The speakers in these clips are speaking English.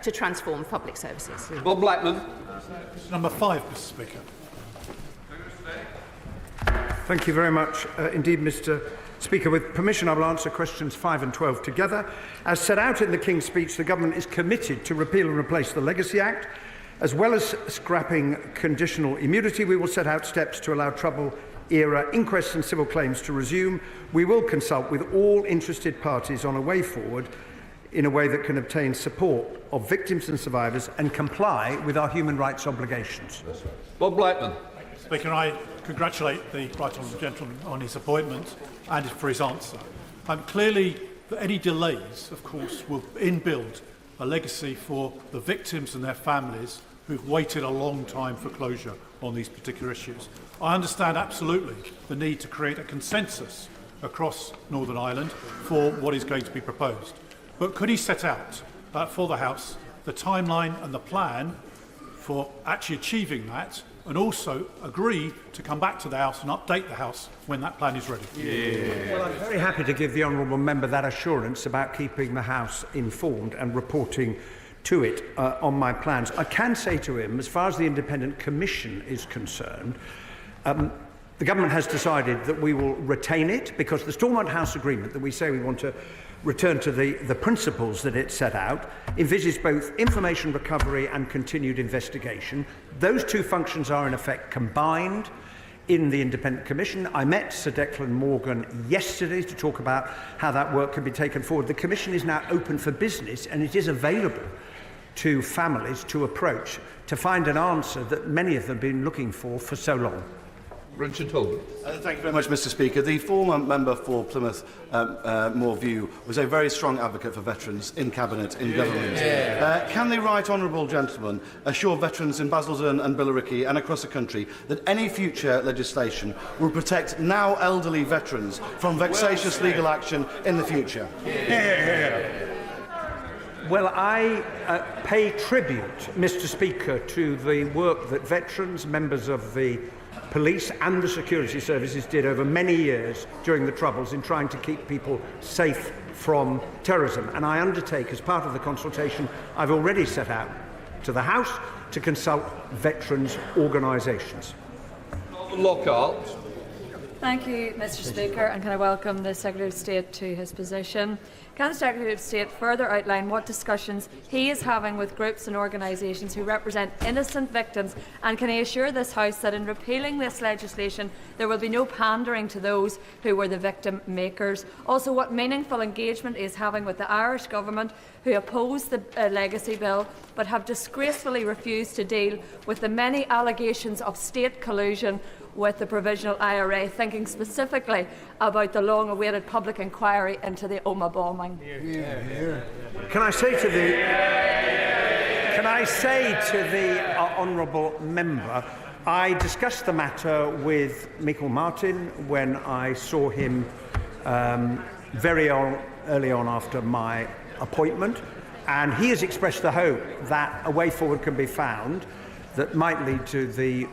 to transform public services. Bob Blackman. Number 5, Mr. Speaker. Thank you very much indeed, Mr. Speaker. With permission, I will answer questions 5 and 12 together. As set out in the King's Speech, the Government is committed to repeal and replace the Legacy Act. As well as scrapping conditional immunity, we will set out steps to allow Trouble-era inquests and civil claims to resume. We will consult with all interested parties on a way forward in a way that can obtain support of victims and survivors and comply with our human rights obligations. Bob Blackman. Speaker, I congratulate the Right Honourable Gentleman on his appointment and for his answer. Clearly, any delays, of course, will inbuild a legacy for the victims and their families who've waited a long time for closure on these particular issues. I understand absolutely the need to create a consensus across Northern Ireland for what is going to be proposed. But could he set out for the House the timeline and the plan for actually achieving that, and also agree to come back to the House and update the House when that plan is ready? Well, I'm very happy to give the honourable member that assurance about keeping the House informed and reporting to it on my plans. I can say to him, as far as the Independent Commission is concerned, the Government has decided that we will retain it because the Stormont House Agreement that we say we want to return to the principles that it set out envisages both information recovery and continued investigation. Those two functions are in effect combined in the Independent Commission. I met Sir Declan Morgan yesterday to talk about how that work can be taken forward. The Commission is now open for business and it is available to families to approach to find an answer that many of them have been looking for so long. Richard Holden. Thank you very much, Mr. Speaker. The former member for Plymouth Moor View was a very strong advocate for veterans in Cabinet, in Government. Can the Right Honourable Gentleman assure veterans in Basildon and Billericay and across the country that any future legislation will protect now elderly veterans from vexatious legal action in the future? Well, I pay tribute, Mr. Speaker, to the work that veterans, members of the police and the security services did over many years during the Troubles in trying to keep people safe from terrorism. And I undertake, as part of the consultation I've already set out to the House, to consult veterans' organisations. Lockhart. Thank you, Mr. Speaker, and can I welcome the Secretary of State to his position. Can the Secretary of State further outline what discussions he is having with groups and organisations who represent innocent victims, and can he assure this House that in repealing this legislation there will be no pandering to those who were the victim makers? Also, what meaningful engagement he is having with the Irish Government, who oppose the Legacy Bill but have disgracefully refused to deal with the many allegations of state collusion with the Provisional IRA, thinking specifically about the long-awaited public inquiry into the Omagh bombing. Can I say to the honourable member, I discussed the matter with Michael Martin when I saw him very early on after my appointment, and he has expressed the hope that a way forward can be found that might lead to the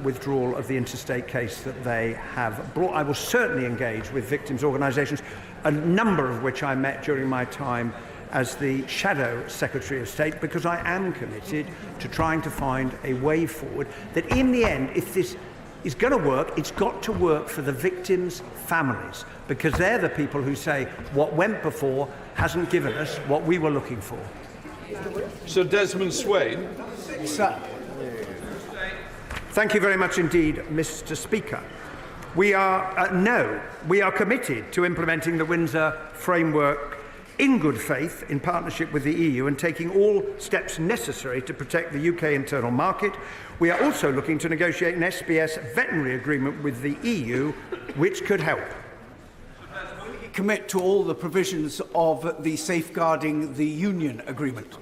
withdrawal of the interstate case that they have brought. I will certainly engage with victims' organisations, a number of which I met during my time as the Shadow Secretary of State, because I am committed to trying to find a way forward that in the end, if this is going to work, it's got to work for the victims' families, because they're the people who say what went before hasn't given us what we were looking for. Sir Desmond Swain. Sir. Thank you very much indeed, Mr. Speaker. We are committed to implementing the Windsor Framework in good faith in partnership with the EU and taking all steps necessary to protect the UK internal market. We are also looking to negotiate an SBS veterinary agreement with the EU, which could help. Commit to all the provisions of the Safeguarding the Union agreement.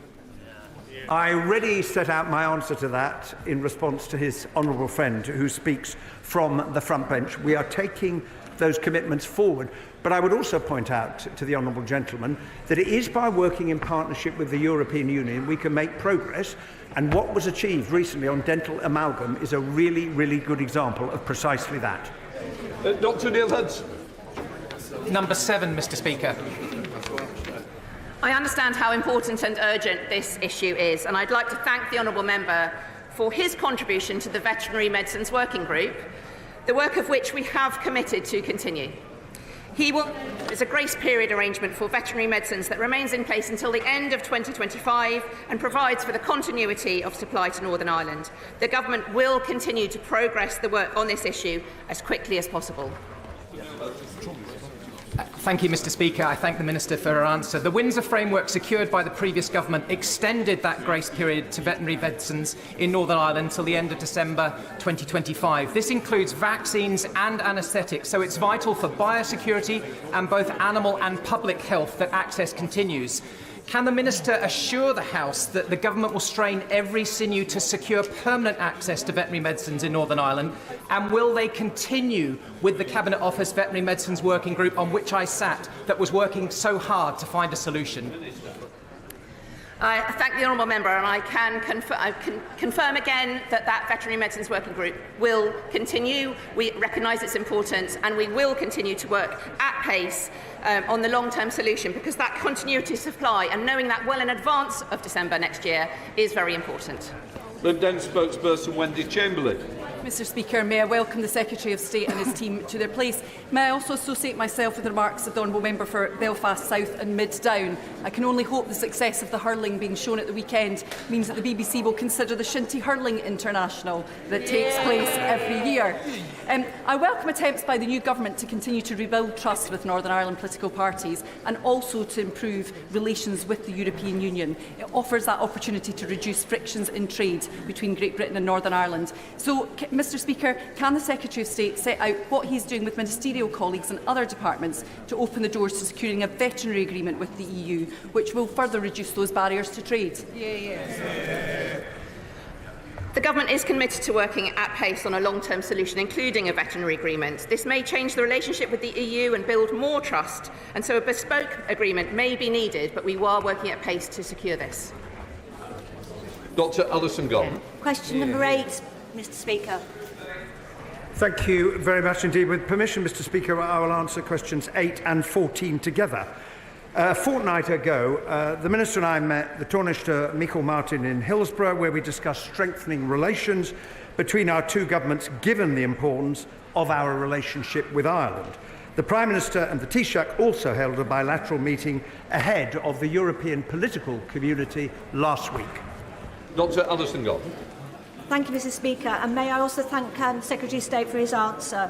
I already set out my answer to that in response to his honourable friend who speaks from the front bench. We are taking those commitments forward. But I would also point out to the honourable gentleman that it is by working in partnership with the European Union we can make progress, and what was achieved recently on dental amalgam is a really, really good example of precisely that. Dr Neil Hudson. Number 7, Mr. Speaker. I understand how important and urgent this issue is, and I'd like to thank the honourable member for his contribution to the Veterinary Medicines Working Group, the work of which we have committed to continue. There's a grace period arrangement for veterinary medicines that remains in place until the end of 2025 and provides for the continuity of supply to Northern Ireland. The Government will continue to progress the work on this issue as quickly as possible. Thank you, Mr. Speaker. I thank the Minister for her answer. The Windsor framework secured by the previous government extended that grace period to veterinary medicines in Northern Ireland until the end of December 2025. This includes vaccines and anaesthetics, so it's vital for biosecurity and both animal and public health that access continues. Can the Minister assure the House that the Government will strain every sinew to secure permanent access to veterinary medicines in Northern Ireland? And will they continue with the Cabinet Office Veterinary Medicines Working Group on which I sat that was working so hard to find a solution? I thank the honourable member, and I can confirm again that Veterinary Medicines Working Group will continue. We recognise its importance, and we will continue to work at pace on the long-term solution, because that continuity of supply and knowing that well in advance of December next year is very important. Lib Dem spokesperson Wendy Chamberlain. Mr. Speaker, may I welcome the Secretary of State and his team to their place. May I also associate myself with the remarks of the Honourable Member for Belfast South and Mid Down. I can only hope the success of the hurling being shown at the weekend means that the BBC will consider the Shinty Hurling International that takes place every year. I welcome attempts by the new government to continue to rebuild trust with Northern Ireland political parties and also to improve relations with the European Union. It offers that opportunity to reduce frictions in trade between Great Britain and Northern Ireland. So, Mr. Speaker, can the Secretary of State set out what he is doing with ministerial colleagues in other departments to open the doors to securing a veterinary agreement with the EU, which will further reduce those barriers to trade? The Government is committed to working at pace on a long-term solution, including a veterinary agreement. This may change the relationship with the EU and build more trust, and so a bespoke agreement may be needed, but we are working at pace to secure this. Dr Alison Gold. Question number 8, Mr. Speaker. Thank you very much indeed. With permission, Mr. Speaker, I will answer questions 8 and 14 together. A fortnight ago, the Minister and I met the Taoiseach Michael Martin in Hillsborough, where we discussed strengthening relations between our two governments, given the importance of our relationship with Ireland. The Prime Minister and the Taoiseach also held a bilateral meeting ahead of the European political community last week. Dr Alison Gold. Thank you, Mr. Speaker, and may I also thank Secretary of State for his answer.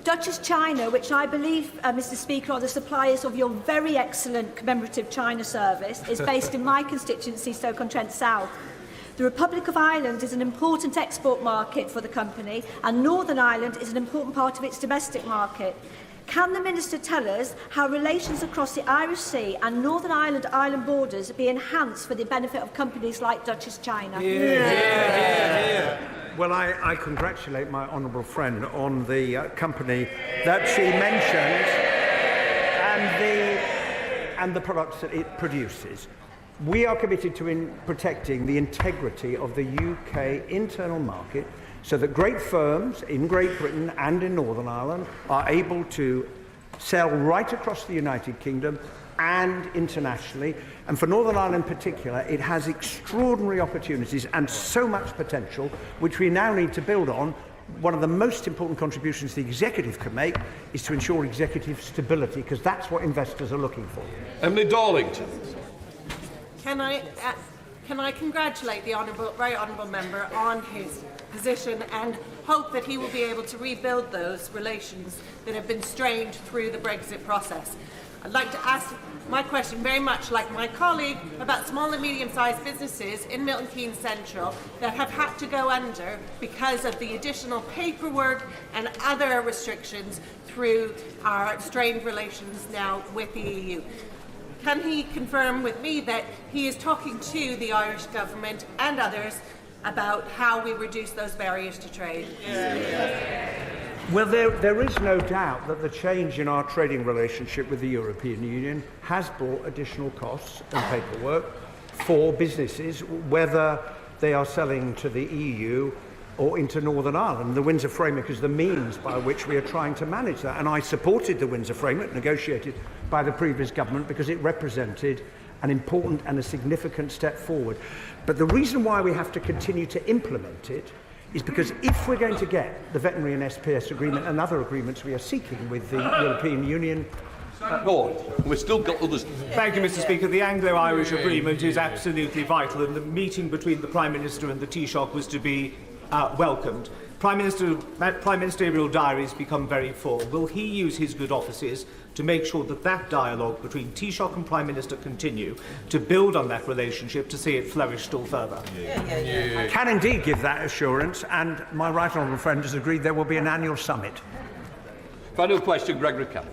Duchess China, which I believe, Mr. Speaker, are the suppliers of your very excellent commemorative China service, is based in my constituency, Stoke-on-Trent South. The Republic of Ireland is an important export market for the company, and Northern Ireland is an important part of its domestic market. Can the Minister tell us how relations across the Irish Sea and Northern Ireland island borders be enhanced for the benefit of companies like Duchess China? Well, I congratulate my honourable friend on the company that she mentions and the products that it produces. We are committed to protecting the integrity of the UK internal market, so that great firms in Great Britain and in Northern Ireland are able to sell right across the United Kingdom and internationally. And for Northern Ireland in particular, it has extraordinary opportunities and so much potential, which we now need to build on. One of the most important contributions the executive can make is to ensure executive stability, because that's what investors are looking for. Emily Darlington. Can I congratulate the very honourable member on his position and hope that he will be able to rebuild those relations that have been strained through the Brexit process. I'd like to ask my question, very much like my colleague, about small and medium-sized businesses in Milton Keynes Central that have had to go under because of the additional paperwork and other restrictions through our strained relations now with the EU. Can he confirm with me that he is talking to the Irish government and others about how we reduce those barriers to trade? Well, there is no doubt that the change in our trading relationship with the European Union has brought additional costs and paperwork for businesses, whether they are selling to the EU or into Northern Ireland. The Windsor Framework is the means by which we are trying to manage that. And I supported the Windsor Framework, negotiated by the previous government, because it represented an important and a significant step forward. But the reason why we have to continue to implement it is because if we're going to get the veterinary and SPS agreement and other agreements we are seeking with the European Union. Go on. We've still got others. Thank you, Mr. Speaker. The Anglo-Irish agreement is absolutely vital, and the meeting between the Prime Minister and the Taoiseach was to be welcomed. Prime Ministerial diaries become very full. Will he use his good offices to make sure that that dialogue between Taoiseach and Prime Minister continue, to build on that relationship, to see it flourish still further? I can indeed give that assurance, and my right honourable friend has agreed there will be an annual summit. Final question, Gregory Campbell.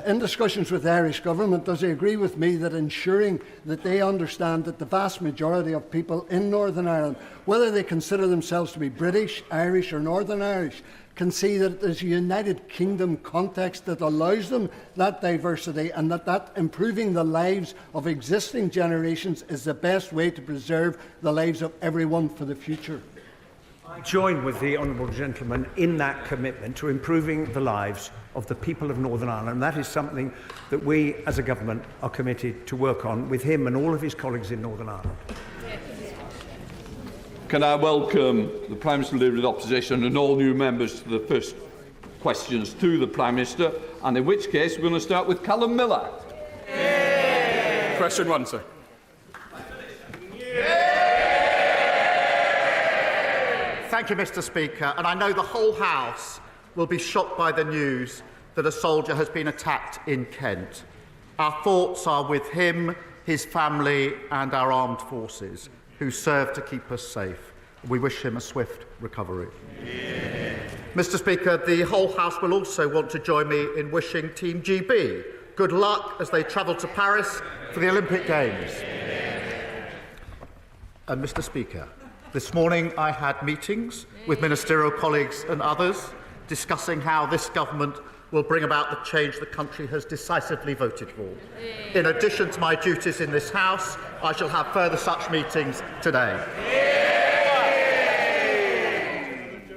In discussions with the Irish Government, does he agree with me that ensuring that they understand that the vast majority of people in Northern Ireland, whether they consider themselves to be British, Irish or Northern Irish, can see that there's a United Kingdom context that allows them that diversity, and that improving the lives of existing generations is the best way to preserve the lives of everyone for the future? I join with the honourable gentleman in that commitment to improving the lives of the people of Northern Ireland. That is something that we as a government are committed to work on with him and all of his colleagues in Northern Ireland. Can I welcome the Prime Minister Leader of the Opposition and all new members to the first questions to the Prime Minister, and in which case we're going to start with Callum Miller. Question 1, sir. Thank you, Mr. Speaker. And I know the whole House will be shocked by the news that a soldier has been attacked in Kent. Our thoughts are with him, his family and our armed forces who serve to keep us safe. We wish him a swift recovery. Mr. Speaker, the whole House will also want to join me in wishing Team GB good luck as they travel to Paris for the Olympic Games. And Mr. Speaker, this morning I had meetings with ministerial colleagues and others discussing how this government will bring about the change the country has decisively voted for. In addition to my duties in this House, I shall have further such meetings today.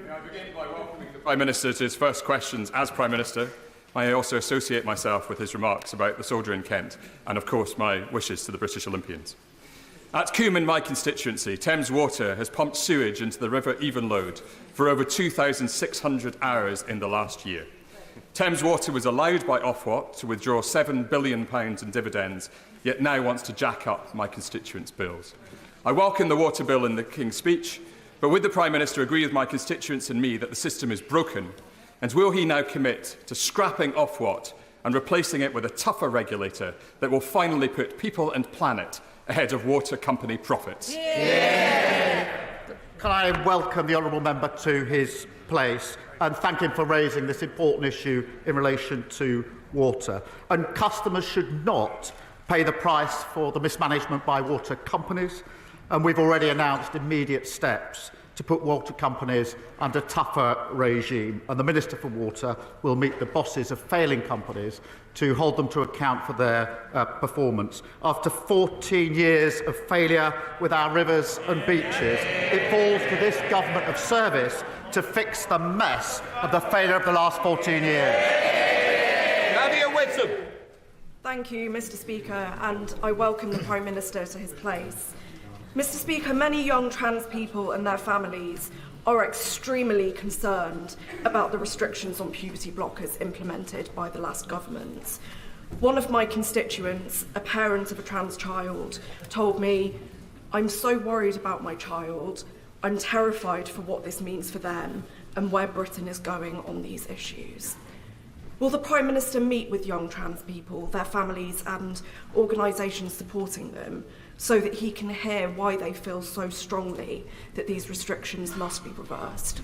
I begin by welcoming the Prime Minister to his first questions as Prime Minister. I also associate myself with his remarks about the soldier in Kent and, of course, my wishes to the British Olympians. At Coombe, in my constituency, Thames Water has pumped sewage into the River Evenlode for over 2,600 hours in the last year. Thames Water was allowed by Ofwat to withdraw £7 billion in dividends, yet now wants to jack up my constituents' bills. I welcome the water bill in the King's speech, but would the Prime Minister agree with my constituents and me that the system is broken? And will he now commit to scrapping Ofwat and replacing it with a tougher regulator that will finally put people and planet ahead of water company profits? Can I welcome the honourable member to his place and thank him for raising this important issue in relation to water. And customers should not pay the price for the mismanagement by water companies, and we've already announced immediate steps to put water companies under tougher regime, and the Minister for Water will meet the bosses of failing companies to hold them to account for their performance. After 14 years of failure with our rivers and beaches, it falls to this government of service to fix the mess of the failure of the last 14 years. Nadia Whitson. Thank you, Mr. Speaker, and I welcome the Prime Minister to his place. Mr. Speaker, many young trans people and their families are extremely concerned about the restrictions on puberty blockers implemented by the last government. One of my constituents, a parent of a trans child, told me, "I'm so worried about my child. I'm terrified for what this means for them and where Britain is going on these issues." Will the Prime Minister meet with young trans people, their families and organisations supporting them, so that he can hear why they feel so strongly that these restrictions must be reversed?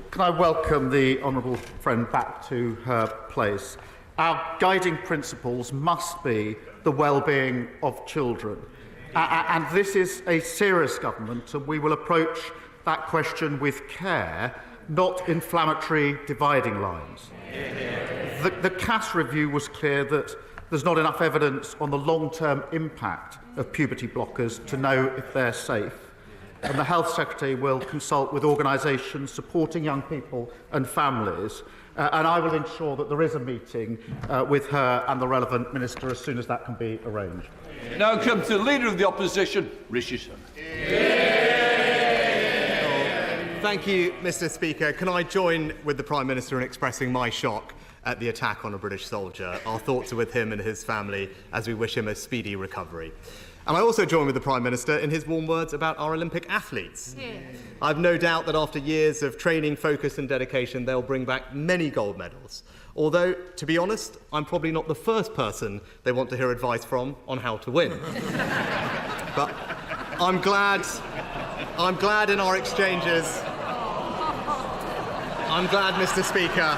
Can I welcome the honourable friend back to her place? Our guiding principles must be the well-being of children. And this is a serious government, and we will approach that question with care, not inflammatory dividing lines. The CAS review was clear that there's not enough evidence on the long-term impact of puberty blockers to know if they're safe. and the Health Secretary will consult with organisations supporting young people and families. And I will ensure that there is a meeting with her and the relevant minister as soon as that can be arranged. Now come to the Leader of the Opposition, Rishi Sunak. Thank you, Mr. Speaker. Can I join with the Prime Minister in expressing my shock at the attack on a British soldier? Our thoughts are with him and his family as we wish him a speedy recovery. And I also join with the Prime Minister in his warm words about our Olympic athletes. Yeah. I've no doubt that after years of training, focus and dedication, they'll bring back many gold medals. Although, to be honest, I'm probably not the first person they want to hear advice from on how to win. But I'm glad in our exchanges. I'm glad, Mr. Speaker.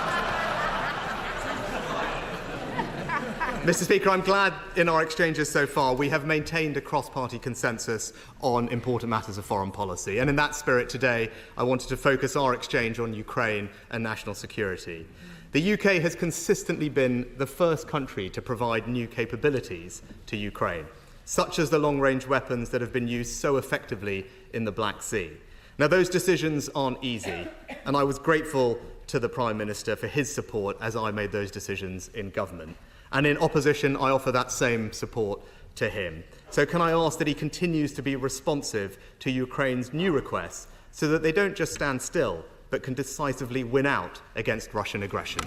Mr. Speaker, I'm glad in our exchanges so far we have maintained a cross-party consensus on important matters of foreign policy. And in that spirit today, I wanted to focus our exchange on Ukraine and national security. The UK has consistently been the first country to provide new capabilities to Ukraine, such as the long-range weapons that have been used so effectively in the Black Sea. Now, those decisions aren't easy, and I was grateful to the Prime Minister for his support as I made those decisions in government. And in opposition, I offer that same support to him. So can I ask that he continues to be responsive to Ukraine's new requests so that they don't just stand still, but can decisively win out against Russian aggression?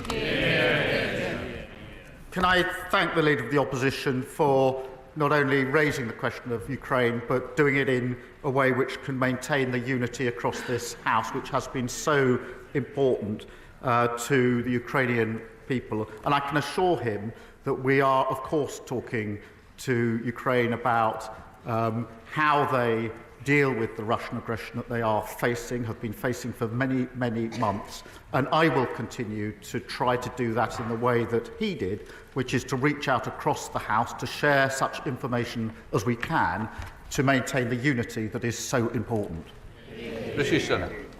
Can I thank the Leader of the Opposition for not only raising the question of Ukraine, but doing it in a way which can maintain the unity across this House, which has been so important to the Ukrainian people. And I can assure him that we are, of course, talking to Ukraine about how they deal with the Russian aggression that they are facing, have been facing for many, many months. And I will continue to try to do that in the way that he did, which is to reach out across the House to share such information as we can to maintain the unity that is so important.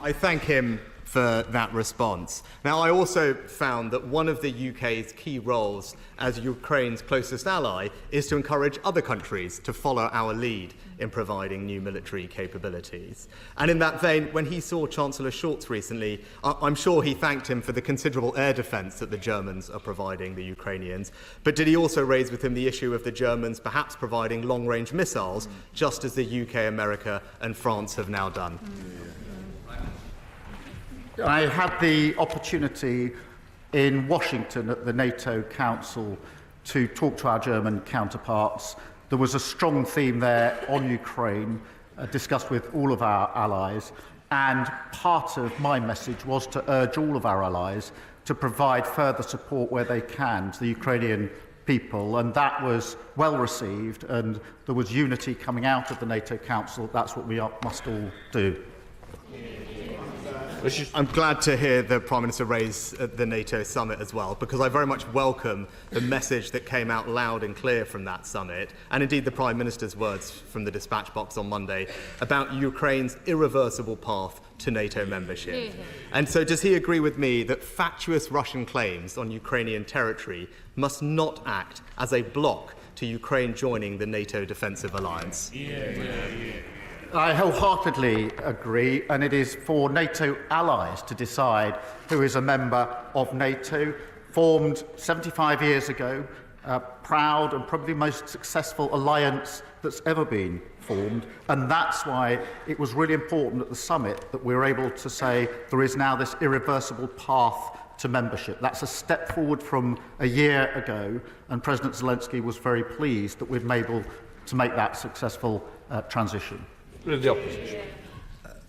I thank him for that response. Now, I also found that one of the UK's key roles as Ukraine's closest ally is to encourage other countries to follow our lead in providing new military capabilities. And in that vein, when he saw Chancellor Scholz recently, I'm sure he thanked him for the considerable air defence that the Germans are providing the Ukrainians. But did he also raise with him the issue of the Germans perhaps providing long-range missiles, just as the UK, America and France have now done? I had the opportunity in Washington at the NATO Council to talk to our German counterparts. There was a strong theme there on Ukraine, discussed with all of our allies, and part of my message was to urge all of our allies to provide further support where they can to the Ukrainian people, and that was well received, and there was unity coming out of the NATO Council. That's what we must all do. I'm glad to hear the Prime Minister raise the NATO summit as well, because I very much welcome the message that came out loud and clear from that summit, and indeed the Prime Minister's words from the dispatch box on Monday about Ukraine's irreversible path to NATO membership. And so does he agree with me that fatuous Russian claims on Ukrainian territory must not act as a block to Ukraine joining the NATO defensive alliance? I wholeheartedly agree, and it is for NATO allies to decide who is a member of NATO, formed 75 years ago, proud and probably the most successful alliance that's ever been formed, and that's why it was really important at the summit that we were able to say there is now this irreversible path to membership. That's a step forward from a year ago, and President Zelensky was very pleased that we've been able to make that successful transition. The opposition.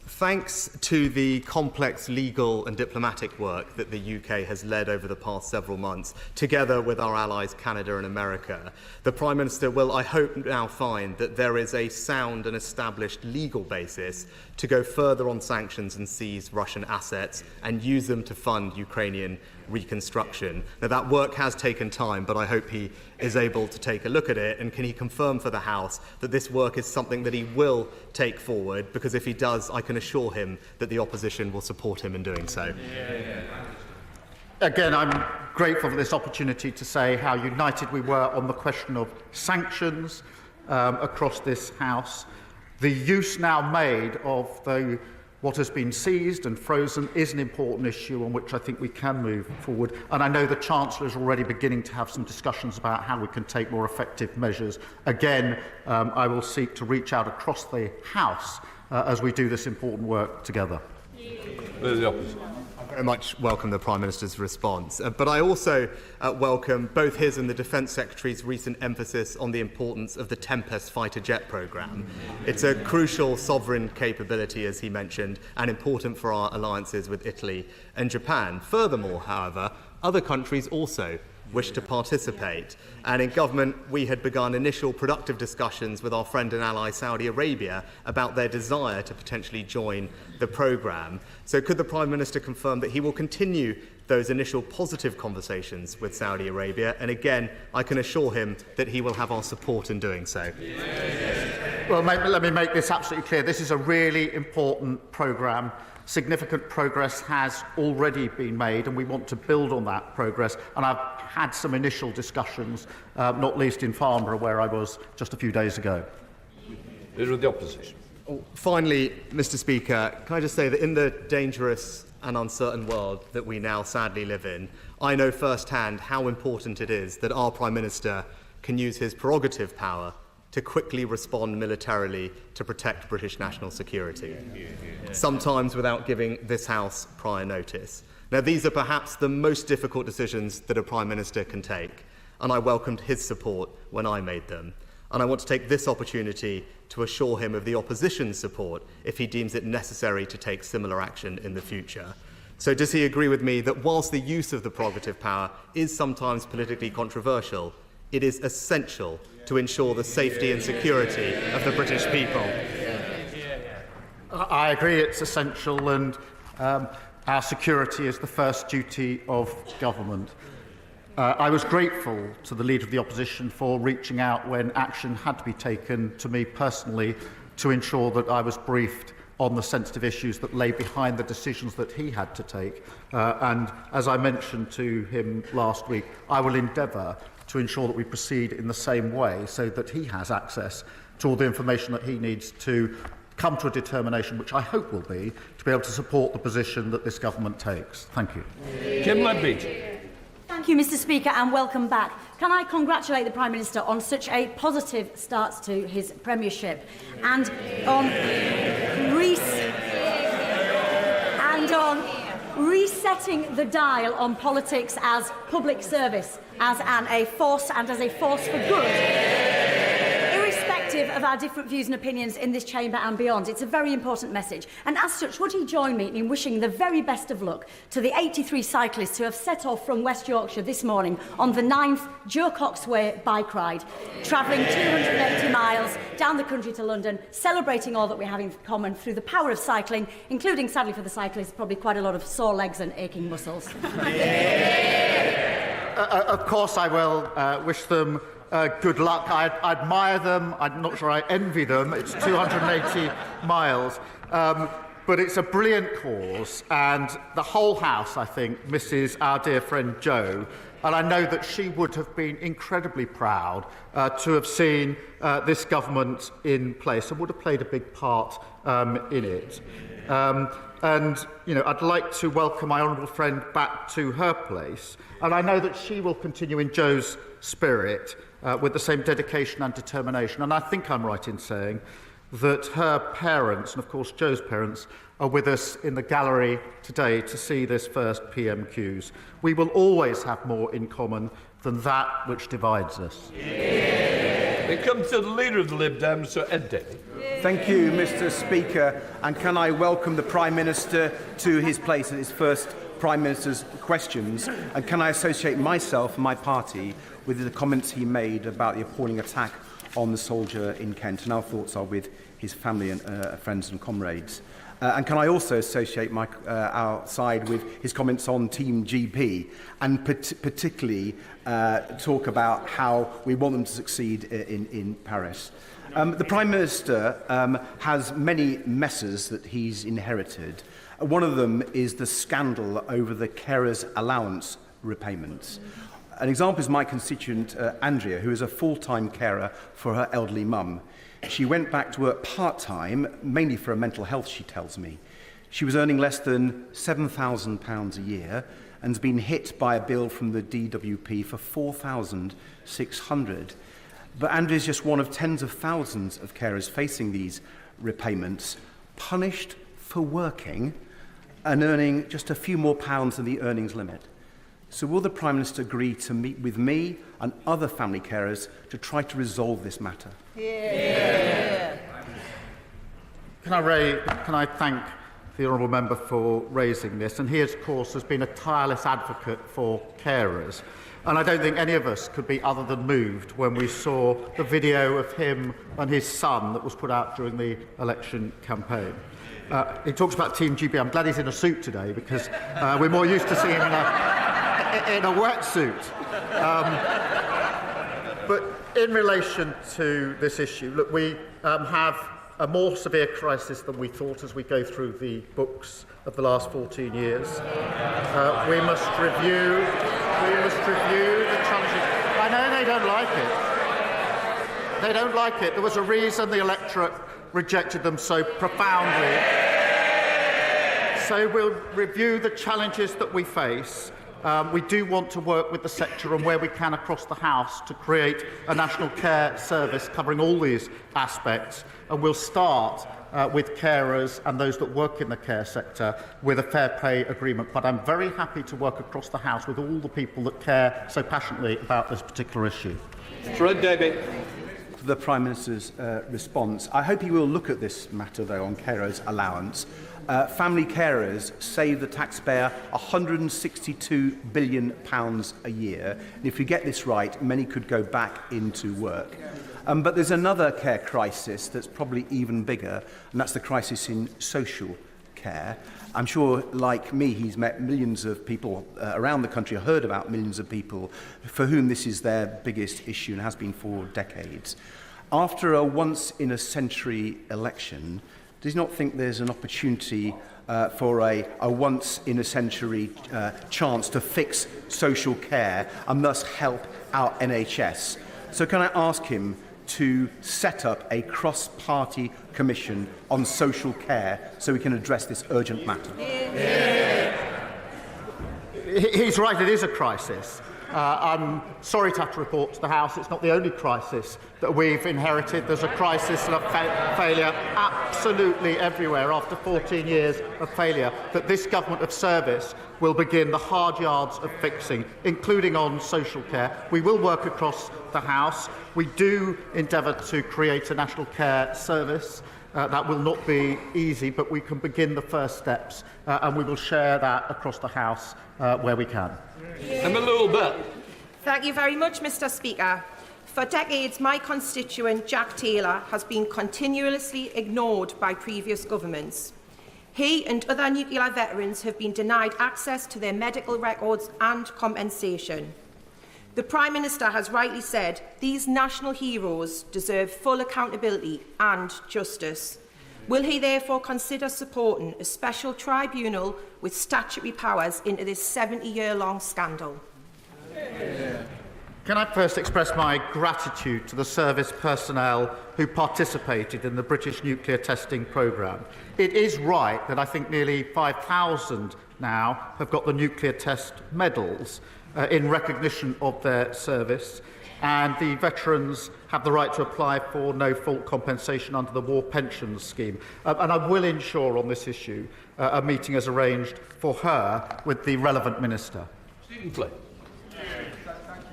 Thanks to the complex legal and diplomatic work that the UK has led over the past several months, together with our allies Canada and America, the Prime Minister will, I hope, now find that there is a sound and established legal basis to go further on sanctions and seize Russian assets and use them to fund Ukrainian reconstruction. Now, that work has taken time, but I hope he is able to take a look at it, and can he confirm for the House that this work is something that he will take forward, because if he does, I can assure him that the opposition will support him in doing so. Again, I'm grateful for this opportunity to say how united we were on the question of sanctions across this House. The use now made of what has been seized and frozen is an important issue on which I think we can move forward. And I know the Chancellor is already beginning to have some discussions about how we can take more effective measures. Again, I will seek to reach out across the House as we do this important work together. The opposite. I very much welcome the Prime Minister's response, but I also welcome both his and the Defence Secretary's recent emphasis on the importance of the Tempest fighter jet programme. It's a crucial sovereign capability, as he mentioned, and important for our alliances with Italy and Japan. Furthermore, however, other countries also wish to participate, and in government we had begun initial productive discussions with our friend and ally Saudi Arabia about their desire to potentially join the programme. So could the Prime Minister confirm that he will continue those initial positive conversations with Saudi Arabia, and again I can assure him that he will have our support in doing so? Well, let me make this absolutely clear. This is a really important programme. Significant progress has already been made, and we want to build on that progress. And I've had some initial discussions, not least in Farnborough, where I was just a few days ago. Leader of the Opposition. Finally, Mr. Speaker, can I just say that in the dangerous and uncertain world that we now sadly live in, I know firsthand how important it is that our Prime Minister can use his prerogative power to quickly respond militarily to protect British national security, sometimes without giving this House prior notice. Now, these are perhaps the most difficult decisions that a Prime Minister can take, and I welcomed his support when I made them. And I want to take this opportunity to assure him of the opposition's support if he deems it necessary to take similar action in the future. So does he agree with me that whilst the use of the prerogative power is sometimes politically controversial, it is essential to ensure the safety and security of the British people? I agree it's essential, and our security is the first duty of government. I was grateful to the Leader of the Opposition for reaching out when action had to be taken to me personally to ensure that I was briefed on the sensitive issues that lay behind the decisions that he had to take. And as I mentioned to him last week, I will endeavour to ensure that we proceed in the same way so that he has access to all the information that he needs to come to a determination, which I hope will be, to be able to support the position that this government takes. Thank you. Kim Ledbeach. Thank you, Mr. Speaker, and welcome back. Can I congratulate the Prime Minister on such a positive start to his premiership and on resetting the dial on politics as public service, as a force and as a force for good. Irrespective of our different views and opinions in this chamber and beyond, it's a very important message. And as such, would he join me in wishing the very best of luck to the 83 cyclists who have set off from West Yorkshire this morning on the 9th Joe Cox Way bike ride, travelling 280 miles down the country to London, celebrating all that we have in common through the power of cycling, including, sadly for the cyclists, probably quite a lot of sore legs and aching muscles. Of course I will wish them good luck. I admire them. I'm not sure I envy them. It's 280 miles. But it's a brilliant cause, and the whole House, I think, misses our dear friend Jo. And I know that she would have been incredibly proud to have seen this government in place and would have played a big part in it. And, you know, I'd like to welcome my honourable friend back to her place. And I know that she will continue in Jo's spirit with the same dedication and determination. And I think I'm right in saying that her parents, and of course Jo's parents, are with us in the gallery today to see this first PMQs. We will always have more in common than that which divides us. It comes to the Leader of the Lib Dems, Sir Ed Davey. Thank you, Mr. Speaker, and can I welcome the Prime Minister to his place at his first Prime Minister's questions, and can I associate myself and my party with the comments he made about the appalling attack on the soldier in Kent, and our thoughts are with his family and friends and comrades. And can I also associate our side with his comments on Team GP, and particularly talk about how we want them to succeed in Paris. The Prime Minister has many messes that he's inherited. One of them is the scandal over the carers' allowance repayments. An example is my constituent, Andrea, who is a full-time carer for her elderly mum. She went back to work part-time, mainly for her mental health, she tells me. She was earning less than £7,000 a year and has been hit by a bill from the DWP for £4,600. But Andrea is just one of tens of thousands of carers facing these repayments, punished for working and earning just a few more pounds than the earnings limit. So will the Prime Minister agree to meet with me and other family carers to try to resolve this matter? Yeah. Can I thank the honourable member for raising this? And he, of course, has been a tireless advocate for carers. And I don't think any of us could be other than moved when we saw the video of him and his son that was put out during the election campaign. He talks about Team GB. I'm glad he's in a suit today because we're more used to seeing him in a wetsuit. But in relation to this issue, look, we have a more severe crisis than we thought as we go through the books of the last 14 years. We must review the challenges. I know they don't like it. They don't like it. There was a reason the electorate rejected them so profoundly. So we'll review the challenges that we face. We do want to work with the sector and where we can across the House to create a national care service covering all these aspects. And we'll start with carers and those that work in the care sector with a fair pay agreement. But I'm very happy to work across the House with all the people that care so passionately about this particular issue. Fred Davitt. For the Prime Minister's response, I hope he will look at this matter, though, on carers' allowance. Family carers save the taxpayer £162 billion a year. And if we get this right, many could go back into work. But there's another care crisis that's probably even bigger, and that's the crisis in social care. I'm sure, like me, he's met millions of people around the country, heard about millions of people for whom this is their biggest issue and has been for decades. After a once-in-a-century election, does he not think there's an opportunity for a once-in-a-century chance to fix social care and thus help our NHS? So can I ask him to set up a cross-party commission on social care so we can address this urgent matter? He's right, it is a crisis. I'm sorry to have to report to the House it's not the only crisis that we've inherited. There's a crisis of failure absolutely everywhere after 14 years of failure that this government of service will begin the hard yards of fixing, including on social care. We will work across the House. We do endeavour to create a national care service. That will not be easy, but we can begin the first steps, and we will share that across the House where we can. A little bit. Thank you very much, Mr. Speaker. For decades, my constituent, Jack Taylor, has been continuously ignored by previous governments. He and other nuclear veterans have been denied access to their medical records and compensation. The Prime Minister has rightly said these national heroes deserve full accountability and justice. Will he therefore consider supporting a special tribunal with statutory powers into this 70-year-long scandal? Can I first express my gratitude to the service personnel who participated in the British nuclear testing programme. It is right that I think nearly 5,000 now have got the nuclear test medals in recognition of their service, and the veterans have the right to apply for no-fault compensation under the War Pensions Scheme. And I will ensure on this issue a meeting is arranged for her with the relevant minister. Stephen Flynn.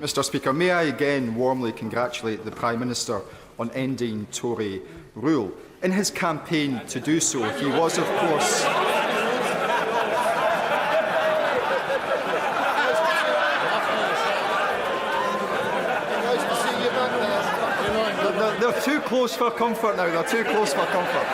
Mr Speaker, may I again warmly congratulate the Prime Minister on ending Tory rule. In his campaign to do so, he was, of course... They're too close for comfort now. They're too close for comfort.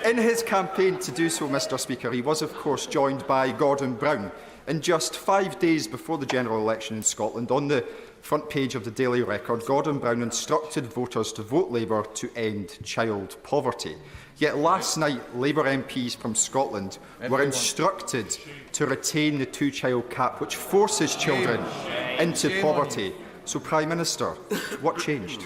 In his campaign to do so, Mr Speaker, he was, of course, joined by Gordon Brown. And just 5 days before the general election in Scotland, on the front page of the Daily Record, Gordon Brown instructed voters to vote Labour to end child poverty. Yet last night, Labour MPs from Scotland were instructed to retain the two-child cap, which forces children into poverty. So, Prime Minister, what changed?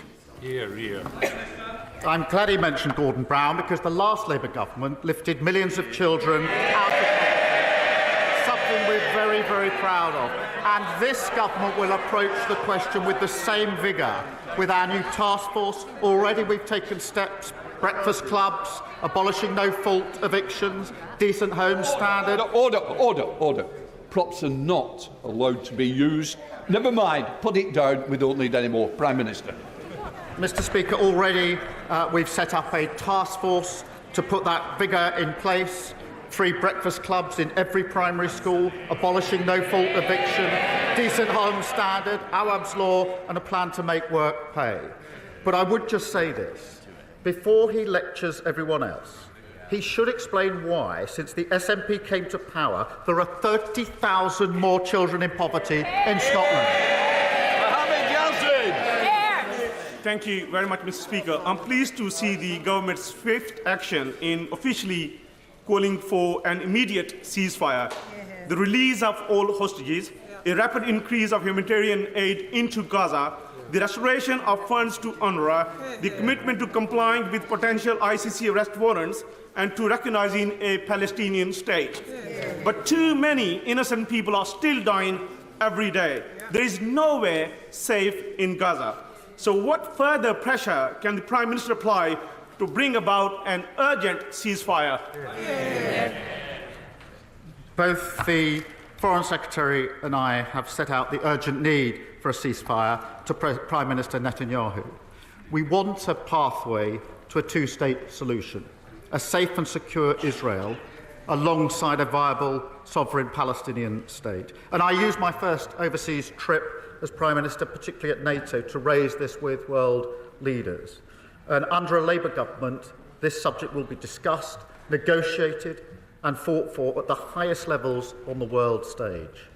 I'm glad he mentioned Gordon Brown, because the last Labour government lifted millions of children out of poverty, something we're very, very proud of. And this government will approach the question with the same vigour. With our new task force, already we've taken steps: breakfast clubs, abolishing no-fault evictions, decent home standard. Order. Props are not allowed to be used. Never mind, put it down. We don't need any more. Prime Minister. Mr. Speaker, already we've set up a task force to put that vigour in place. 3 breakfast clubs in every primary school, abolishing no-fault eviction, decent home standard, Awab's law, and a plan to make work pay. But I would just say this: before he lectures everyone else, he should explain why, since the SNP came to power, there are 30,000 more children in poverty in Scotland. Thank you very much, Mr. Speaker. I'm pleased to see the government's swift action in officially calling for an immediate ceasefire, the release of all hostages, a rapid increase of humanitarian aid into Gaza, the restoration of funds to UNRWA, the commitment to complying with potential ICC arrest warrants, and to recognising a Palestinian state. But too many innocent people are still dying every day. There is nowhere safe in Gaza. So what further pressure can the Prime Minister apply to bring about an urgent ceasefire? Both the Foreign Secretary and I have set out the urgent need for a ceasefire to Prime Minister Netanyahu. We want a pathway to a two-state solution, a safe and secure Israel alongside a viable sovereign Palestinian state. And I used my first overseas trip as Prime Minister, particularly at NATO, to raise this with world leaders. And under a Labour government, this subject will be discussed, negotiated and fought for at the highest levels on the world stage.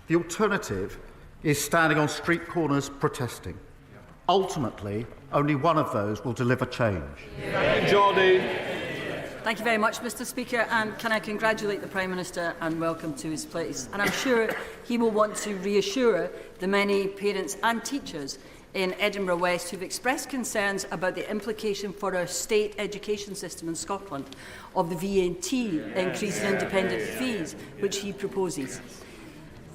The alternative is standing on street corners protesting. Ultimately, only one of those will deliver change. Jordan. Thank you very much, Mr. Speaker, and can I congratulate the Prime Minister and welcome to his place. And I'm sure he will want to reassure the many parents and teachers in Edinburgh West who've expressed concerns about the implication for our state education system in Scotland of the VAT increase in independent fees, which he proposes.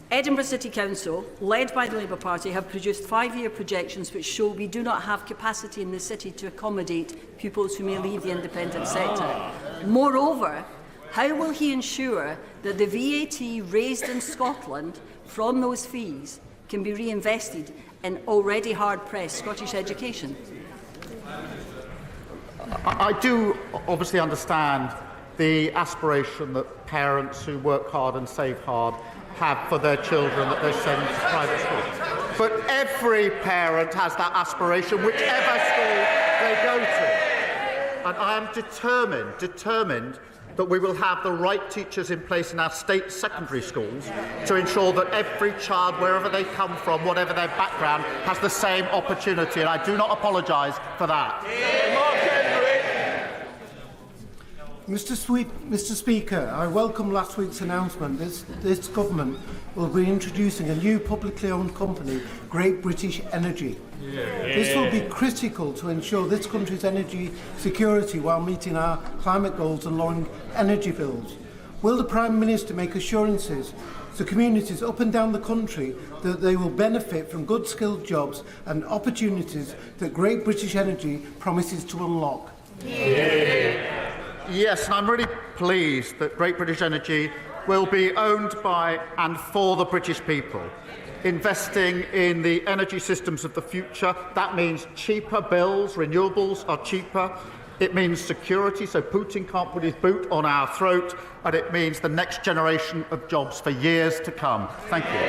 Edinburgh City Council, led by the Labour Party, have produced 5-year projections which show we do not have capacity in the city to accommodate pupils who may leave the independent sector. Moreover, how will he ensure that the VAT raised in Scotland from those fees can be reinvested in already hard-pressed Scottish education? I do obviously understand the aspiration that parents who work hard and save hard have for their children that they send to private schools. But every parent has that aspiration, whichever school they go to. And I am determined that we will have the right teachers in place in our state secondary schools to ensure that every child, wherever they come from, whatever their background, has the same opportunity. And I do not apologise for that. Mr. Speaker, I welcome last week's announcement that this government will be introducing a new publicly owned company, Great British Energy. This will be critical to ensure this country's energy security while meeting our climate goals and lowering energy bills. Will the Prime Minister make assurances to communities up and down the country that they will benefit from good skilled jobs and opportunities that Great British Energy promises to unlock? Yes, and I'm really pleased that Great British Energy will be owned by and for the British people. Investing in the energy systems of the future, that means cheaper bills, renewables are cheaper, It means security, so Putin can't put his boot on our throat, and it means the next generation of jobs for years to come. Thank you.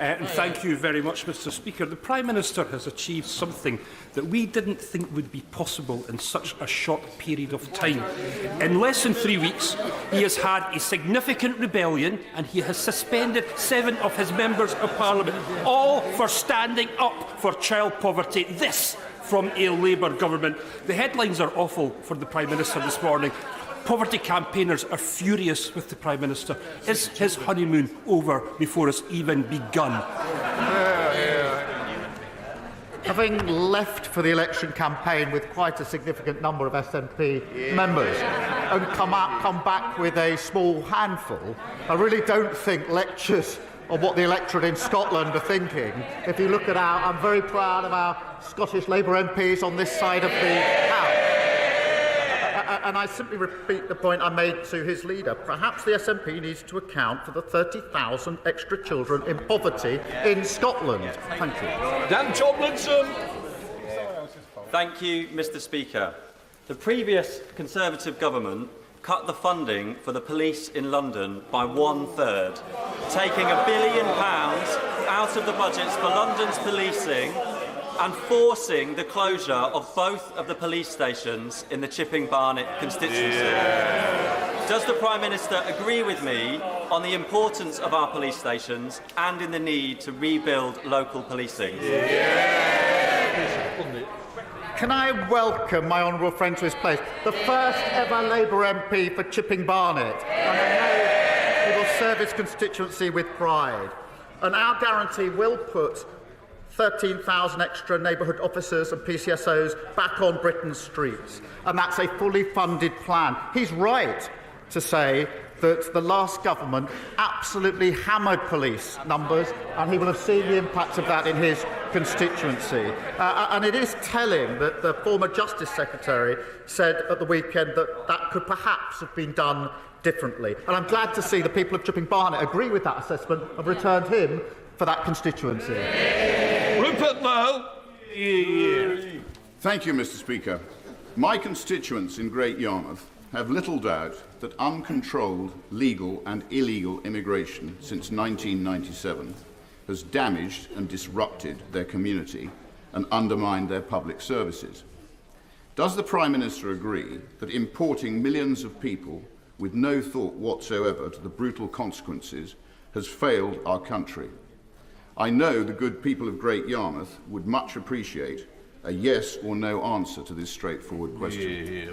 And thank you very much, Mr. Speaker. The Prime Minister has achieved something that we didn't think would be possible in such a short period of time. In less than 3 weeks, he has had a significant rebellion and he has suspended 7 of his members of Parliament, all for standing up for child poverty. This from a Labour government. The headlines are awful for the Prime Minister this morning. Poverty campaigners are furious with the Prime Minister. Is his honeymoon over before it's even begun? Having left for the election campaign with quite a significant number of SNP members and come back with a small handful, I really don't think lectures on what the electorate in Scotland are thinking. If you look at I'm very proud of our Scottish Labour MPs on this side of the House. And I simply repeat the point I made to his leader. Perhaps the SNP needs to account for the 30,000 extra children in poverty in Scotland. Thank you. Dan Tomlinson. Thank you, Mr. Speaker. The previous Conservative government cut the funding for the police in London by 1/3, taking £1 billion out of the budgets for London's policing and forcing the closure of both of the police stations in the Chipping Barnet constituency. Does the Prime Minister agree with me on the importance of our police stations and in the need to rebuild local policing? Can I welcome my honourable friend to his place, the first ever Labour MP for Chipping Barnet, and I know he will serve his constituency with pride. And our guarantee will put 13,000 extra neighbourhood officers and PCSOs back on Britain's streets, and that's a fully funded plan. He's right to say that the last government absolutely hammered police numbers, and he will have seen the impact of that in his constituency. And it is telling that the former Justice Secretary said at the weekend that that could perhaps have been done differently. And I'm glad to see the people of Chipping Barnet agree with that assessment and returned him for that constituency. Rupert Lowe. Thank you, Mr. Speaker. My constituents in Great Yarmouth have little doubt that uncontrolled legal and illegal immigration since 1997 has damaged and disrupted their community and undermined their public services. Does the Prime Minister agree that importing millions of people with no thought whatsoever to the brutal consequences has failed our country? I know the good people of Great Yarmouth would much appreciate a yes or no answer to this straightforward question.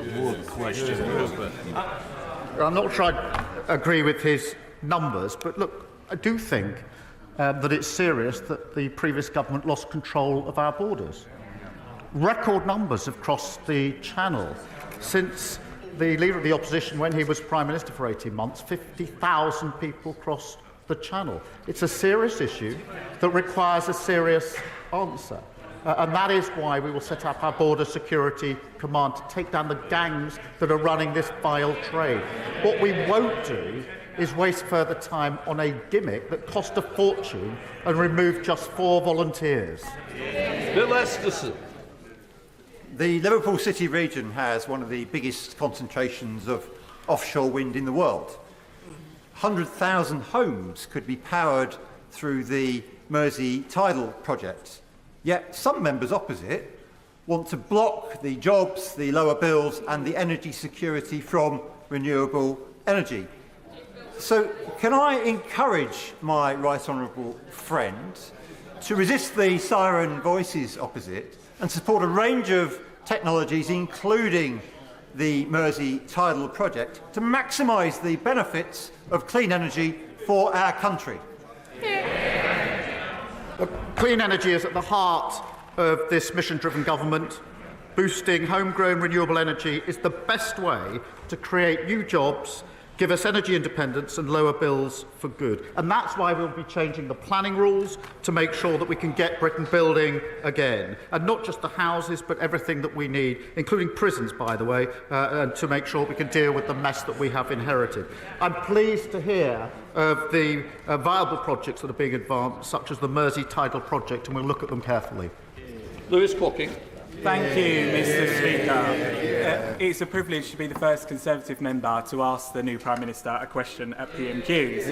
I'm not sure I agree with his numbers, but look, I do think that it's serious that the previous government lost control of our borders. Record numbers have crossed the Channel since the Leader of the Opposition, when he was Prime Minister for 18 months, 50,000 people crossed the Channel. It's a serious issue that requires a serious answer. And that is why we will set up our Border Security Command to take down the gangs that are running this vile trade. What we won't do is waste further time on a gimmick that cost a fortune and remove just 4 volunteers. Bill Esterson. The Liverpool City region has one of the biggest concentrations of offshore wind in the world. 100,000 homes could be powered through the Mersey tidal project. Yet some members opposite want to block the jobs, the lower bills and the energy security from renewable energy. So can I encourage my right honourable friend to resist the siren voices opposite and support a range of technologies, including the Mersey tidal project, to maximise the benefits of clean energy for our country? Clean energy is at the heart of this mission-driven government. Boosting homegrown renewable energy is the best way to create new jobs, give us energy independence and lower bills for good. And that's why we'll be changing the planning rules to make sure that we can get Britain building again. And not just the houses, but everything that we need, including prisons, by the way, and to make sure we can deal with the mess that we have inherited. I'm pleased to hear of the viable projects that are being advanced, such as the Mersey tidal project, and we'll look at them carefully. Lewis Cocking. Thank you, Mr. Speaker. It's a privilege to be the first Conservative member to ask the new Prime Minister a question at PMQs.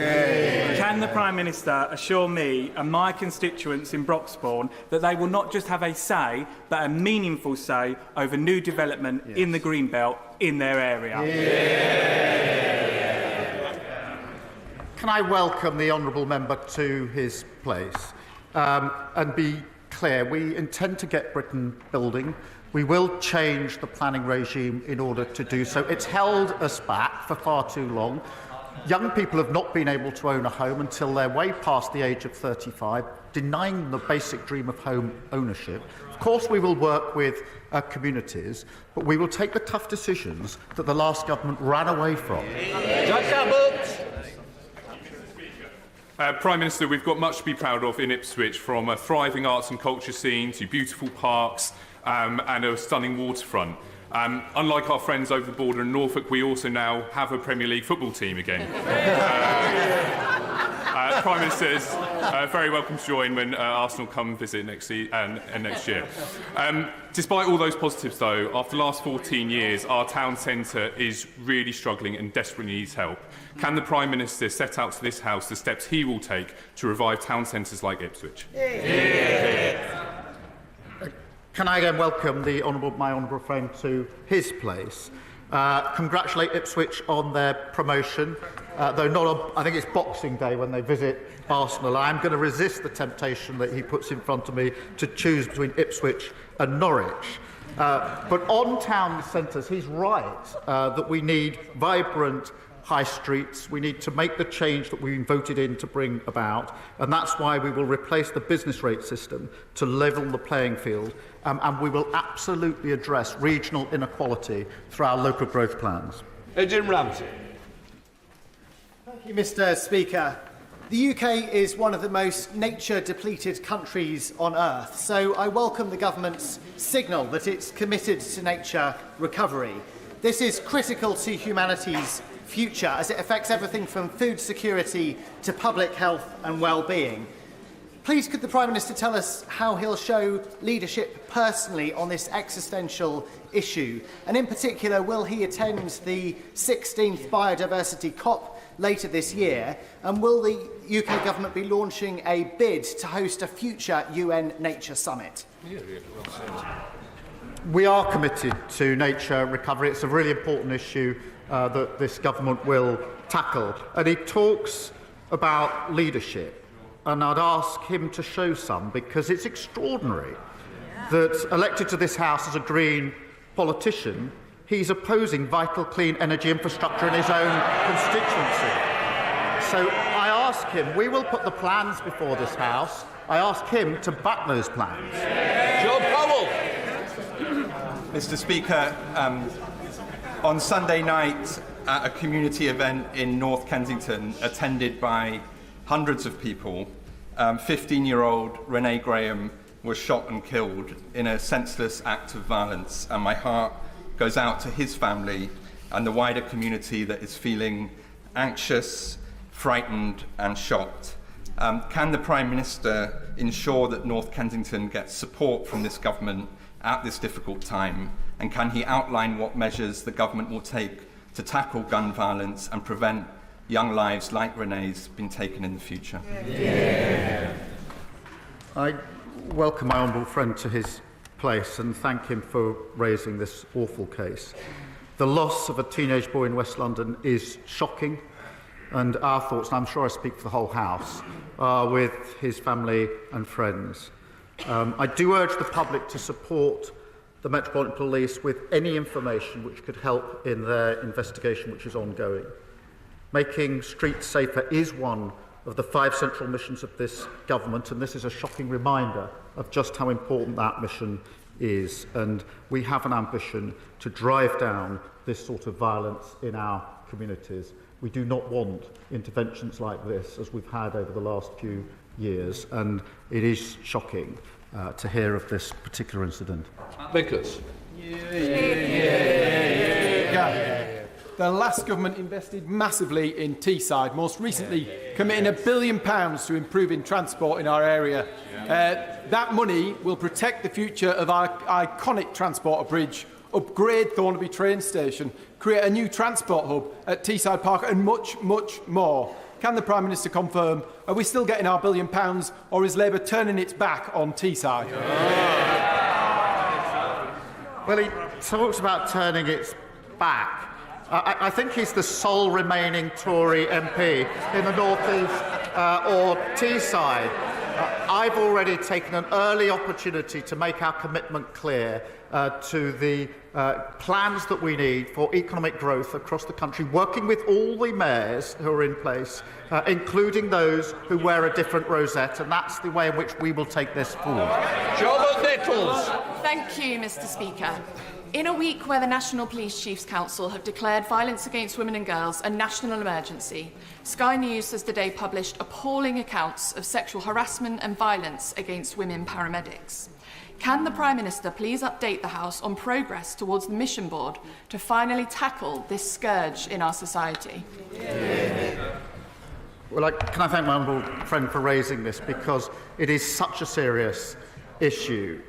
Can the Prime Minister assure me and my constituents in Broxbourne that they will not just have a say, but a meaningful say over new development in the Greenbelt in their area? Can I welcome the honourable member to his place and be clear, we intend to get Britain building. We will change the planning regime in order to do so. It's held us back for far too long. Young people have not been able to own a home until they're way past the age of 35, denying them the basic dream of home ownership. Of course, we will work with communities, but we will take the tough decisions that the last government ran away from. Prime Minister, we've got much to be proud of in Ipswich, from a thriving arts and culture scene to beautiful parks and a stunning waterfront. Unlike our friends over the border in Norfolk, we also now have a Premier League football team again. Prime Minister is very welcome to join when Arsenal come visit next year. Despite all those positives, though, after the last 14 years, our town centre is really struggling and desperately needs help. Can the Prime Minister set out to this House the steps he will take to revive town centres like Ipswich? Can I again welcome my honourable friend to his place? Congratulate Ipswich on their promotion, though not on, I think it's Boxing Day when they visit Arsenal. I'm going to resist the temptation that he puts in front of me to choose between Ipswich and Norwich. But on town centres, he's right that we need vibrant high streets. We need to make the change that we've been voted in to bring about, and that's why we will replace the business rate system to level the playing field, and we will absolutely address regional inequality through our local growth plans. Jim Ramsey. Thank you, Mr. Speaker. The UK is one of the most nature-depleted countries on earth, so I welcome the government's signal that it's committed to nature recovery. This is critical to humanity's future, as it affects everything from food security to public health and well-being. Please could the Prime Minister tell us how he'll show leadership personally on this existential issue, and in particular, will he attend the 16th Biodiversity COP later this year, and will the UK government be launching a bid to host a future UN Nature Summit? We are committed to nature recovery. It's a really important issue that this government will tackle. And he talks about leadership, and I'd ask him to show some, because it's extraordinary that, elected to this House as a Green politician, he's opposing vital clean energy infrastructure in his own constituency. So I ask him, we will put the plans before this House, I ask him to back those plans. John Powell. Mr. Speaker, on Sunday night at a community event in North Kensington, attended by hundreds of people, 15-year-old Renee Graham was shot and killed in a senseless act of violence, and my heart goes out to his family and the wider community that is feeling anxious, frightened and shocked. Can the Prime Minister ensure that North Kensington gets support from this government at this difficult time, and can he outline what measures the government will take to tackle gun violence and prevent young lives like Renee's being taken in the future? I welcome my honourable friend to his place and thank him for raising this awful case. The loss of a teenage boy in West London is shocking, and our thoughts, and I'm sure I speak for the whole House, are with his family and friends. I do urge the public to support the Metropolitan Police with any information which could help in their investigation, which is ongoing. Making streets safer is one of the 5 central missions of this government, and this is a shocking reminder of just how important that mission is. And we have an ambition to drive down this sort of violence in our communities. We do not want interventions like this, as we've had over the last few years, and it is shocking to hear of this particular incident. Vickers. the last government invested massively in Teesside, most recently committing £1 billion to improving transport in our area. That money will protect the future of our iconic transporter bridge, upgrade Thornaby train station, create a new transport hub at Teesside Park and much, much more. Can the Prime Minister confirm, are we still getting our £1 billion, or is Labour turning its back on Teesside? Well, he talks about turning its back. I think he's the sole remaining Tory MP in the North East or Teesside. I've already taken an early opportunity to make our commitment clear to the plans that we need for economic growth across the country, working with all the mayors who are in place, including those who wear a different rosette, and that's the way in which we will take this forward. Thank you, Mr. Speaker. In a week where the National Police Chiefs Council have declared violence against women and girls a national emergency, Sky News has today published appalling accounts of sexual harassment and violence against women paramedics. Can the Prime Minister please update the House on progress towards the mission board to finally tackle this scourge in our society? Well, can I thank my honourable friend for raising this, because it is such a serious issue.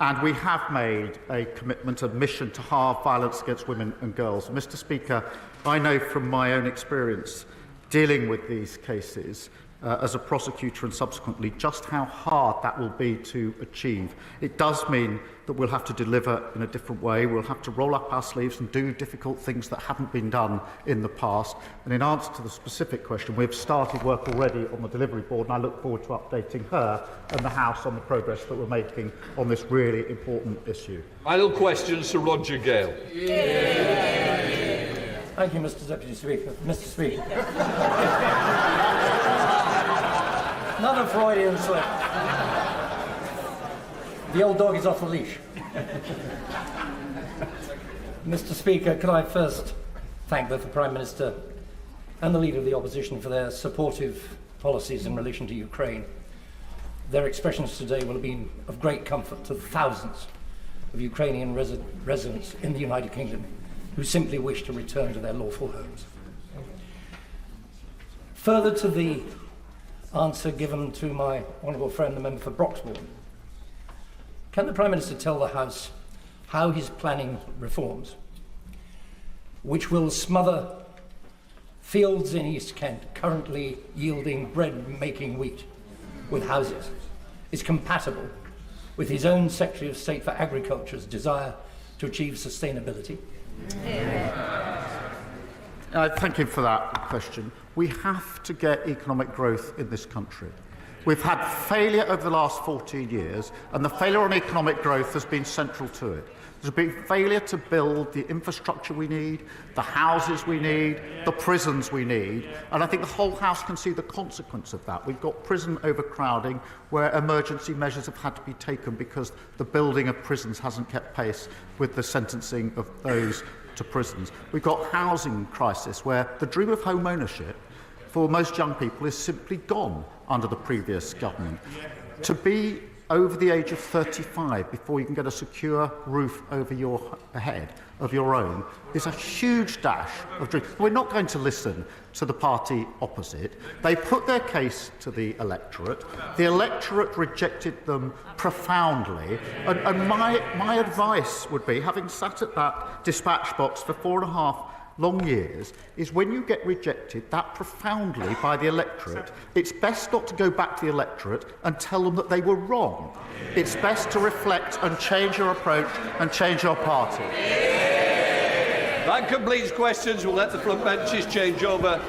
And we have made a commitment, a mission to halve violence against women and girls. Mr. Speaker, I know from my own experience dealing with these cases as a prosecutor and subsequently just how hard that will be to achieve. It does mean that we'll have to deliver in a different way. We'll have to roll up our sleeves and do difficult things that haven't been done in the past. And in answer to the specific question, we've started work already on the delivery board, and I look forward to updating her and the House on the progress that we're making on this really important issue. Final questions to Roger Gale. Thank you, Mr. Deputy Speaker. Mr. Speaker. Another Freudian slip. The old dog is off the leash. Mr. Speaker, can I first thank both the Prime Minister and the Leader of the Opposition for their supportive policies in relation to Ukraine. Their expressions today will have been of great comfort to the thousands of Ukrainian residents in the United Kingdom who simply wish to return to their lawful homes. Further to the answer given to my honourable friend, the member for Broxbourne, can the Prime Minister tell the House how he's planning reforms which will smother fields in East Kent currently yielding bread-making wheat with houses is compatible with his own Secretary of State for Agriculture's desire to achieve sustainability? Thank you for that question. We have to get economic growth in this country. We've had failure over the last 14 years, and the failure on economic growth has been central to it. There's been failure to build the infrastructure we need, the houses we need, the prisons we need, and I think the whole House can see the consequence of that. We've got prison overcrowding where emergency measures have had to be taken because the building of prisons hasn't kept pace with the sentencing of those to prisons. We've got housing crisis where the dream of home ownership for most young people is simply gone under the previous government. To be over the age of 35 before you can get a secure roof over your head of your own is a huge dash of dreams. We're not going to listen to the party opposite. They put their case to the electorate. The electorate rejected them profoundly. And my advice would be, having sat at that dispatch box for 4.5 long years, is when you get rejected that profoundly by the electorate, it's best not to go back to the electorate and tell them that they were wrong. It's best to reflect and change your approach and change your party. That completes questions. We'll let the front benches change over.